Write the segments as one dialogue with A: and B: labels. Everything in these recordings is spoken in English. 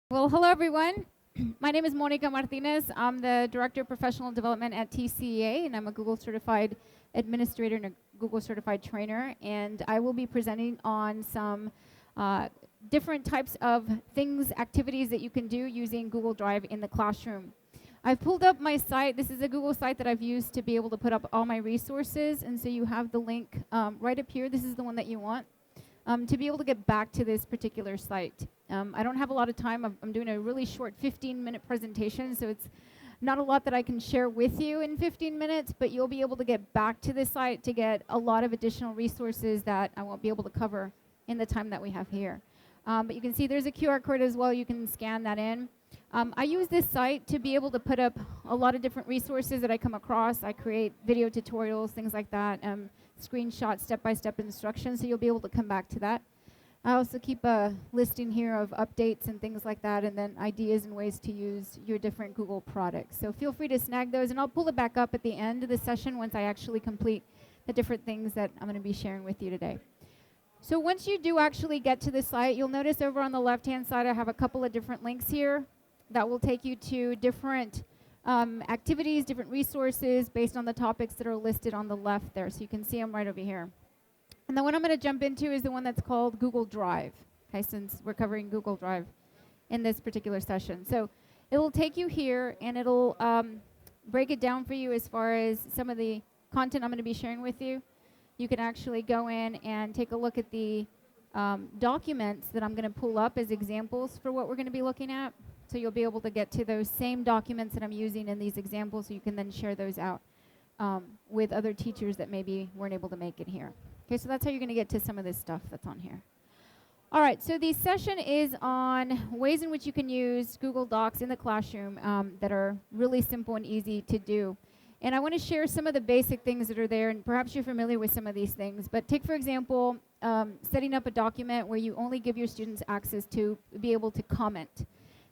A: Well, hello everyone. My name is Monica Martinez. I'm the Director of Professional Development at TCEA, and I'm a Google Certified Administrator and a Google Certified Trainer. And I will be presenting on some different types of things, activities that you can do using Google Drive in the classroom. I've pulled up my site. This is a Google site that I've used to be able to put up all my resources. And so you have the link right up here. This is the one that you want. To be able to get back to this particular site. I don't have a lot of time. I'm doing a really short 15-minute presentation, so it's not a lot that I can share with you in 15 minutes, but you'll be able to get back to this site to get a lot of additional resources that I won't be able to cover in the time that we have here. But you can see there's a QR code as well. You can scan that in. I use this site to be able to put up a lot of different resources that I come across. I create video tutorials, things like that, screenshots, step-by-step instructions, so you'll be able to come back to that. I also keep a listing here of updates and things like that, and then ideas and ways to use your different Google products. So feel free to snag those, and I'll pull it back up at the end of the session once I actually complete the different things that I'm going to be sharing with you today. So once you do actually get to the site, you'll notice over on the left-hand side I have a couple of different links here that will take you to different activities, different resources based on the topics that are listed on the left there. So you can see them right over here. And the one I'm going to jump into is the one that's called Google Drive, okay, since we're covering Google Drive in this particular session. So it will take you here, and it'll break it down for you as far as some of the content I'm going to be sharing with you. You can actually go in and take a look at the documents that I'm going to pull up as examples for what we're going to be looking at. So you'll be able to get to those same documents that I'm using in these examples, so you can then share those out with other teachers that maybe weren't able to make it here. Okay, so that's how you're going to get to some of this stuff that's on here. All right, so the session is on ways in which you can use Google Docs in the classroom that are really simple and easy to do. And I want to share some of the basic things that are there, and perhaps you're familiar with some of these things. But take, for example, setting up a document where you only give your students access to be able to comment.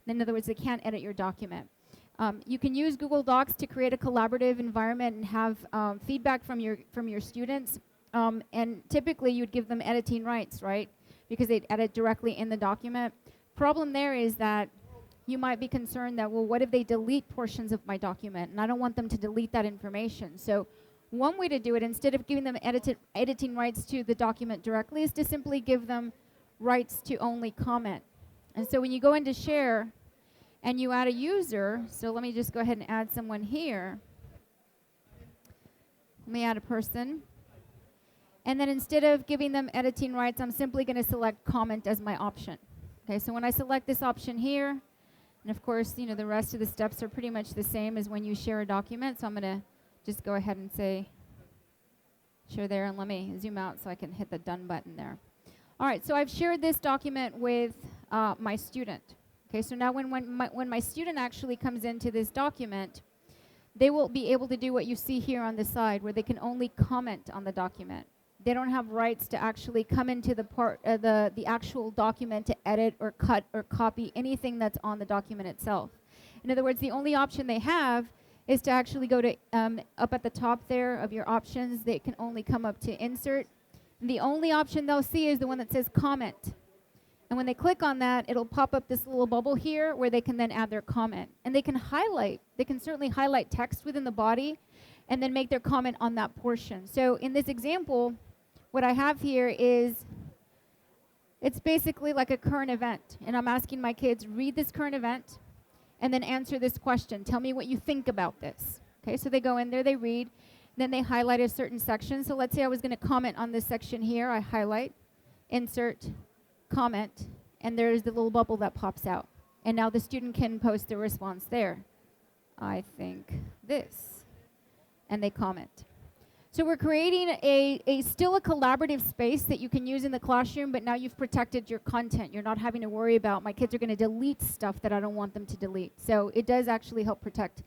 A: In other words, they can't edit your document. You can use Google Docs to create a collaborative environment and have feedback from your students. And typically, you'd give them editing rights, right? Because they'd edit directly in the document. Problem there is that you might be concerned that, well, what if they delete portions of my document? And I don't want them to delete that information. So one way to do it, instead of giving them editing rights to the document directly, is to simply give them rights to only comment. And so when you go into share and you add a user, so let me just go ahead and add someone here. Let me add a person. And then instead of giving them editing rights, I'm simply going to select comment as my option. Okay, so when I select this option here, and of course, you know, the rest of the steps are pretty much the same as when you share a document. So I'm going to just go ahead and say share there, and let me zoom out so I can hit the done button there. All right, so I've shared this document with my student. Okay, so now when my student actually comes into this document, they will be able to do what you see here on the side, where they can only comment on the document. They don't have rights to actually come into the actual document to edit or cut or copy anything that's on the document itself. In other words, the only option they have is to actually go to up at the top there of your options. They can only come up to insert. And the only option they'll see is the one that says comment. And when they click on that, it'll pop up this little bubble here where they can then add their comment. And they can certainly highlight text within the body and then make their comment on that portion. So in this example, what I have here is, it's basically like a current event. And I'm asking my kids, read this current event and then answer this question. Tell me what you think about this. Okay, so they go in there, they read, then they highlight a certain section. So let's say I was going to comment on this section here. I highlight, insert, comment, and there's the little bubble that pops out. And now the student can post their response there. I think this. And they comment. So we're creating still a collaborative space that you can use in the classroom, but now you've protected your content. You're not having to worry about, my kids are going to delete stuff that I don't want them to delete. So it does actually help protect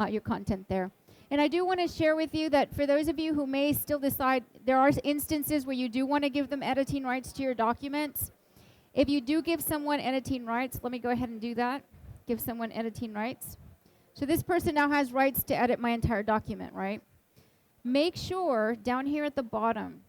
A: your content there. And I do want to share with you that for those of you who may still decide, there are instances where you do want to give them editing rights to your documents. If you do give someone editing rights, let me go ahead and do that. Give someone editing rights. So this person now has rights to edit my entire document, right? Make sure down here at the bottom,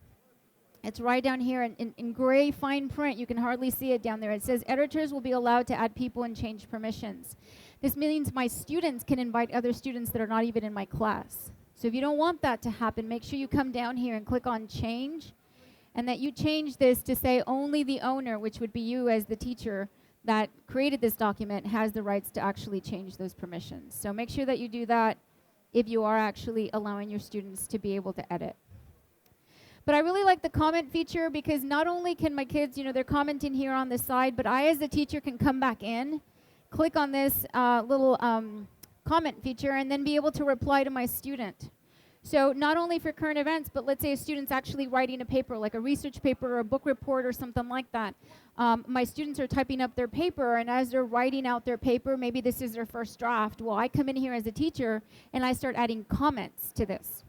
A: It's right down here in gray fine print. You can hardly see it down there. It says editors will be allowed to add people and change permissions. This means my students can invite other students that are not even in my class. So if you don't want that to happen, make sure you come down here and click on change, and that you change this to say only the owner, which would be you as the teacher that created this document, has the rights to actually change those permissions. So make sure that you do that if you are actually allowing your students to be able to edit. But I really like the comment feature because not only can my kids, they're commenting here on the side, but I as a teacher can come back in, click on this little comment feature, and then be able to reply to my student. So not only for current events, but let's say a student's actually writing a paper, like a research paper or a book report or something like that. My students are typing up their paper, and as they're writing out their paper, maybe this is their first draft. Well, I come in here as a teacher, and I start adding comments to this.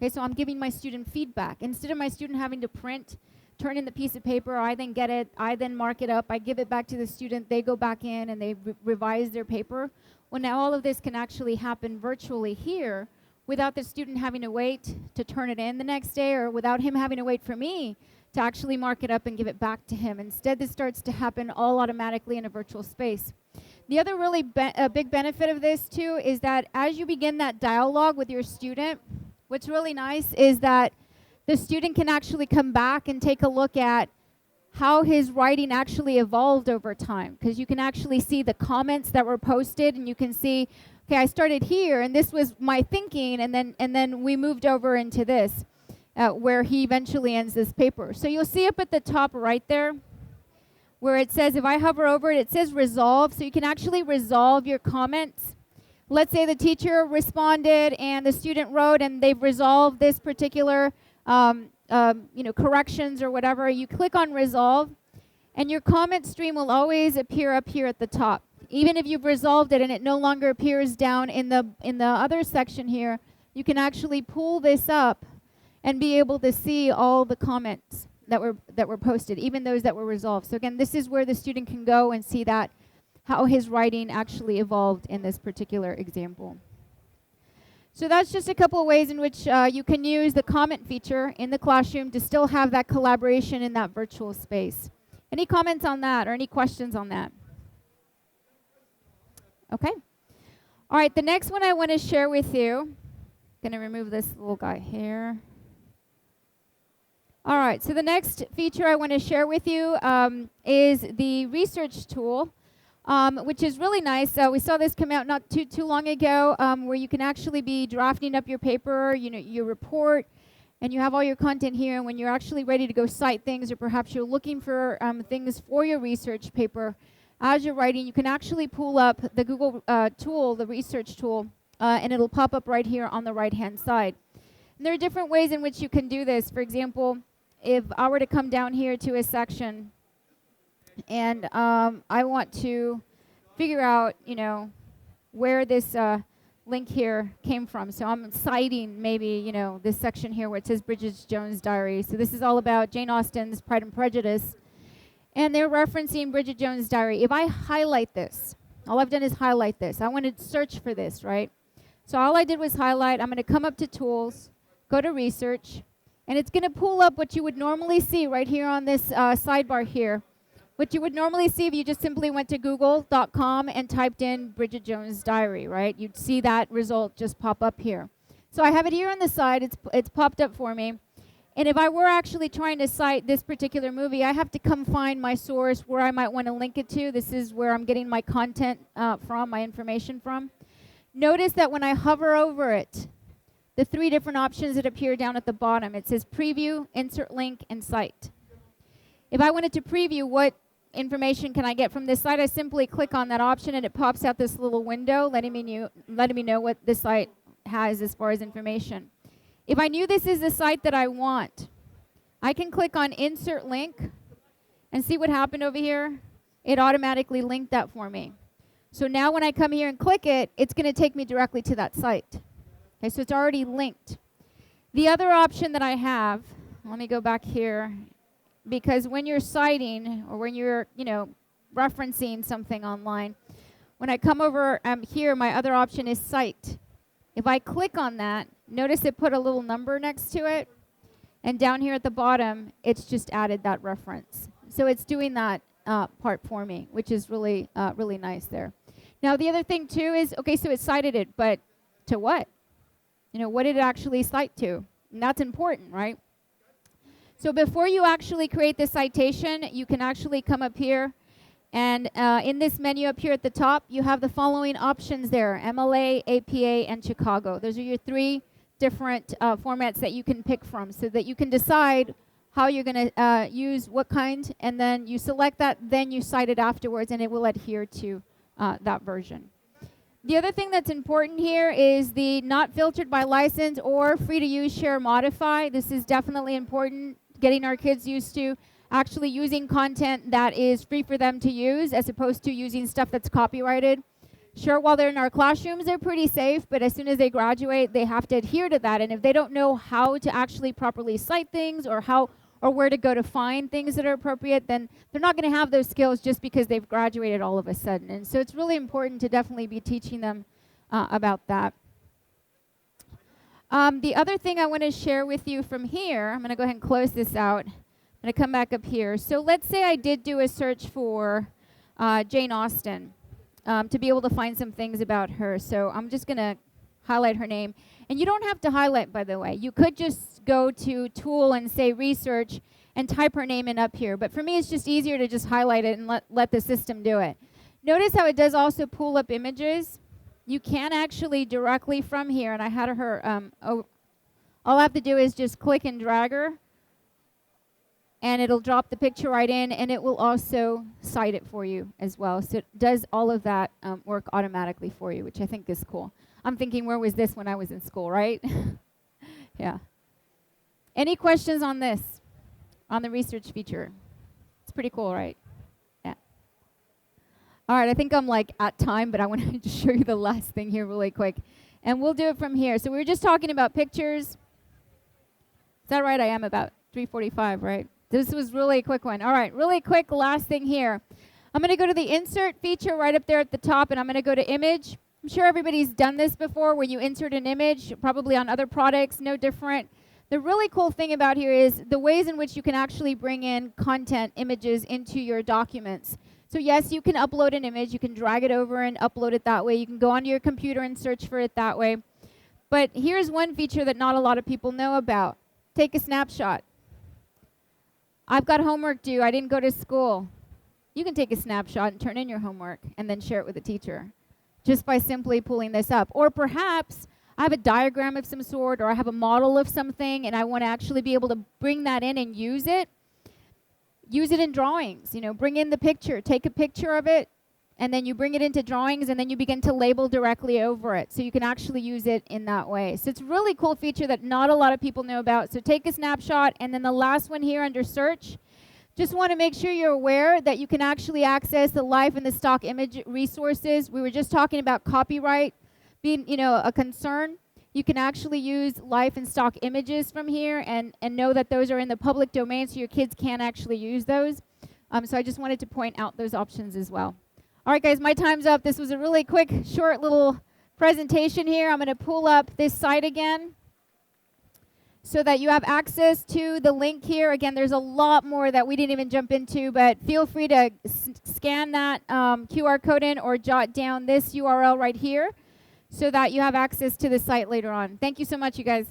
A: Okay, so I'm giving my student feedback. Instead of my student having to print, turn in the piece of paper, I then get it, I then mark it up, I give it back to the student, they go back in and they revise their paper. Well, now all of this can actually happen virtually here without the student having to wait to turn it in the next day, or without him having to wait for me to actually mark it up and give it back to him. Instead, this starts to happen all automatically in a virtual space. The other really big benefit of this too is that as you begin that dialogue with your student, what's really nice is that the student can actually come back and take a look at how his writing actually evolved over time, because you can actually see the comments that were posted, and you can see, okay, I started here and this was my thinking, and then we moved over into this, where he eventually ends this paper. So you'll see up at the top right there where it says, if I hover over it, it says resolve, so you can actually resolve your comments. Let's say the teacher responded and the student wrote and they've resolved this particular corrections or whatever. You click on resolve, and your comment stream will always appear up here at the top. Even if you've resolved it and it no longer appears down in the other section here, you can actually pull this up and be able to see all the comments that were posted, even those that were resolved. So again, this is where the student can go and see that how his writing actually evolved in this particular example. So that's just a couple of ways in which you can use the comment feature in the classroom to still have that collaboration in that virtual space. Any comments on that or any questions on that? Okay. All right, the next one I want to share with you, going to remove this little guy here. All right, so the next feature I want to share with you is the research tool, which is really nice. We saw this come out not too long ago, where you can actually be drafting up your paper, your report, and you have all your content here. And when you're actually ready to go cite things, or perhaps you're looking for things for your research paper, as you're writing, you can actually pull up the Google tool, the research tool, and it'll pop up right here on the right-hand side. And there are different ways in which you can do this. For example, if I were to come down here to a section and I want to figure out, where this link here came from. So I'm citing maybe, this section here where it says Bridget Jones' Diary. So this is all about Jane Austen's Pride and Prejudice. And they're referencing Bridget Jones' Diary. If I highlight this, all I've done is highlight this. I want to search for this, right? So all I did was highlight. I'm going to come up to Tools, go to Research, and it's going to pull up what you would normally see right here on this sidebar here. What you would normally see if you just simply went to google.com and typed in Bridget Jones' Diary, right? You'd see that result just pop up here. So I have it here on the side. It's popped up for me. And if I were actually trying to cite this particular movie, I have to come find my source where I might want to link it to. This is where I'm getting my content from, my information from. Notice that when I hover over it, the three different options that appear down at the bottom, it says Preview, Insert Link, and Cite. If I wanted to preview what information can I get from this site, I simply click on that option and it pops out this little window letting me know what this site has as far as information. If I knew this is the site that I want, I can click on Insert Link and see what happened over here. It automatically linked that for me. So now when I come here and click it, it's going to take me directly to that site. Okay, so it's already linked. The other option that I have, let me go back here, because when you're citing or when you're, referencing something online, when I come over here, my other option is Cite. If I click on that, notice it put a little number next to it. And down here at the bottom, it's just added that reference. So it's doing that part for me, which is really, really nice there. Now, the other thing, too, is, okay, so it cited it, but to what? You know, what did it actually cite to? And that's important, right? So before you actually create the citation, you can actually come up here. And in this menu up here at the top, you have the following options there: MLA, APA, and Chicago. Those are your 3 different formats that you can pick from, so that you can decide how you're going to use what kind, and then you select that, then you cite it afterwards, and it will adhere to that version. The other thing that's important here is the not filtered by license or free to use, share, modify. This is definitely important, getting our kids used to actually using content that is free for them to use, as opposed to using stuff that's copyrighted. Sure, while they're in our classrooms, they're pretty safe, but as soon as they graduate, they have to adhere to that. And if they don't know how to actually properly cite things, or where to go to find things that are appropriate, then they're not going to have those skills just because they've graduated all of a sudden. And so it's really important to definitely be teaching them about that. The other thing I want to share with you from here, I'm going to go ahead and close this out. I'm going to come back up here. So let's say I did do a search for Jane Austen to be able to find some things about her. So I'm just going to highlight her name. And you don't have to highlight, by the way. You could just go to Tool and say Research and type her name in up here. But for me, it's just easier to just highlight it and let the system do it. Notice how it does also pull up images. You can actually directly from here, and I had her, all I have to do is just click and drag her, and it'll drop the picture right in, and it will also cite it for you as well. So it does all of that work automatically for you, which I think is cool. I'm thinking, where was this when I was in school, right? Yeah. Any questions on this, on the research feature? It's pretty cool, right? Yeah. All right, I think I'm like at time, but I want to just show you the last thing here really quick. And we'll do it from here. So we were just talking about pictures. Is that right? I am about 3:45, right? This was really a quick one. All right, really quick last thing here. I'm going to go to the insert feature right up there at the top, and I'm going to go to image. I'm sure everybody's done this before when you insert an image, probably on other products, no different. The really cool thing about here is the ways in which you can actually bring in content, images into your documents. So yes, you can upload an image. You can drag it over and upload it that way. You can go onto your computer and search for it that way. But here's one feature that not a lot of people know about. Take a snapshot. I've got homework due. I didn't go to school. You can take a snapshot and turn in your homework and then share it with the teacher just by simply pulling this up. Or perhaps I have a diagram of some sort, or I have a model of something, and I want to actually be able to bring that in and use it. Use it in drawings. You know, bring in the picture. Take a picture of it, and then you bring it into drawings, and then you begin to label directly over it. So you can actually use it in that way. So it's a really cool feature that not a lot of people know about. So take a snapshot, and then the last one here under search. Just want to make sure you're aware that you can actually access the live and the stock image resources. We were just talking about copyright being, you know, a concern. You can actually use live and stock images from here and know that those are in the public domain, so your kids can actually use those. So I just wanted to point out those options as well. All right, guys, my time's up. This was a really quick, short little presentation here. I'm going to pull up this site again so that you have access to the link here. Again, there's a lot more that we didn't even jump into, but feel free to scan that QR code in or jot down this URL right here so that you have access to the site later on. Thank you so much, you guys.